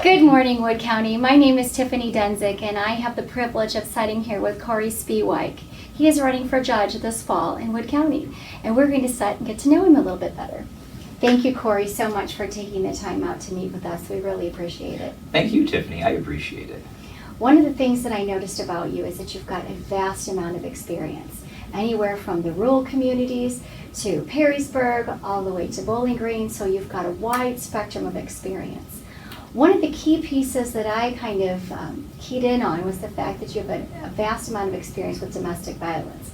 Good morning, Wood County. My name is Tiffany Densic, and I have the privilege of sitting here with Corey Speweik. He is running for judge this fall in Wood County, and we're going to sit and get to know him a little bit better. Thank you, Corey, so much for taking the time out to meet with us. We really appreciate it. Thank you, Tiffany. I appreciate it. One of the things that I noticed about you is that you've got a vast amount of experience, anywhere from the rural communities to Perrysburg, all the way to Bowling Green, so you've got a wide spectrum of experience. One of the key pieces that I kind of keyed in on was the fact that you have a vast amount of experience with domestic violence,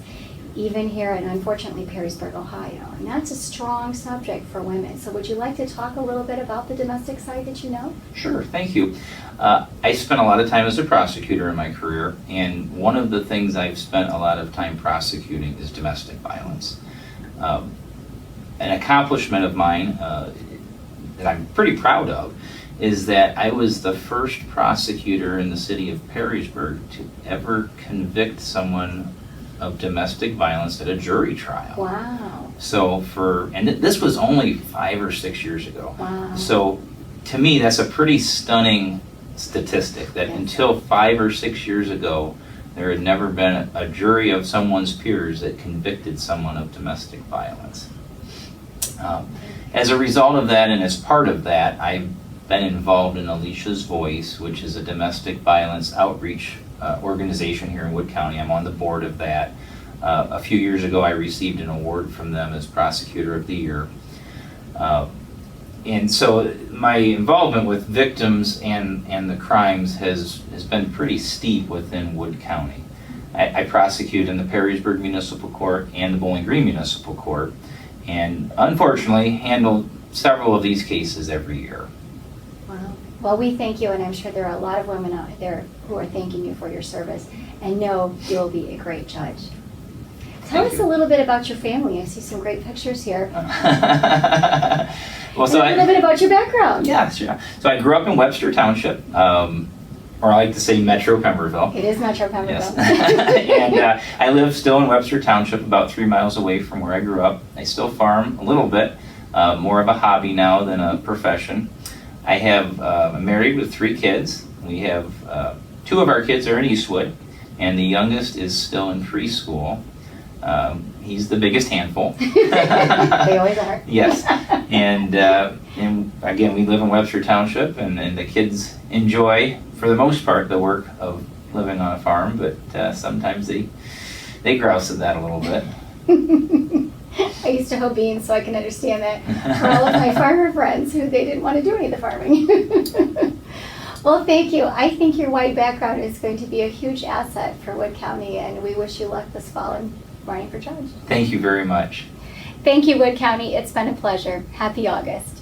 even here in, unfortunately, Perrysburg, Ohio. And that's a strong subject for women. So would you like to talk a little bit about the domestic side that you know? Sure, thank you. I spent a lot of time as a prosecutor in my career, and one of the things I've spent a lot of time prosecuting is domestic violence. An accomplishment of mine that I'm pretty proud of is that I was the first prosecutor in the city of Perrysburg to ever convict someone of domestic violence at a jury trial. Wow. So this was only 5 or 6 years ago. Wow. So to me, that's a pretty stunning statistic that until 5 or 6 years ago, there had never been a jury of someone's peers that convicted someone of domestic violence. As a result of that, and as part of that, I've been involved in Alicia's Voice, which is a domestic violence outreach organization here in Wood County. I'm on the board of that. A few years ago, I received an award from them as Prosecutor of the Year. And so my involvement with victims and the crimes has been pretty steep within Wood County. I prosecute in the Perrysburg Municipal Court and the Bowling Green Municipal Court, and unfortunately handle several of these cases every year. Wow. Well, we thank you, and I'm sure there are a lot of women out there who are thanking you for your service and know you'll be a great judge. Tell us a little bit about your family. I see some great pictures here. Well, a little bit about your background. Yeah, sure. So I grew up in Webster Township, or I like to say Metro Pemberville. It is Metro Pemberville. Yes. And I live still in Webster Township, about 3 miles away from where I grew up. I still farm a little bit, more of a hobby now than a profession. I'm married with 3 kids. We have 2 of our kids are in Eastwood, and the youngest is still in preschool. He's the biggest handful. They always are. Yes. And again, we live in Webster Township, and the kids enjoy, for the most part, the work of living on a farm, but sometimes they grouse at that a little bit. I used to hoe beans, so I can understand that for all of my farmer friends who they didn't want to do any of the farming. Well, thank you. I think your wide background is going to be a huge asset for Wood County, and we wish you luck this fall in running for judge. Thank you very much. Thank you, Wood County. It's been a pleasure. Happy August.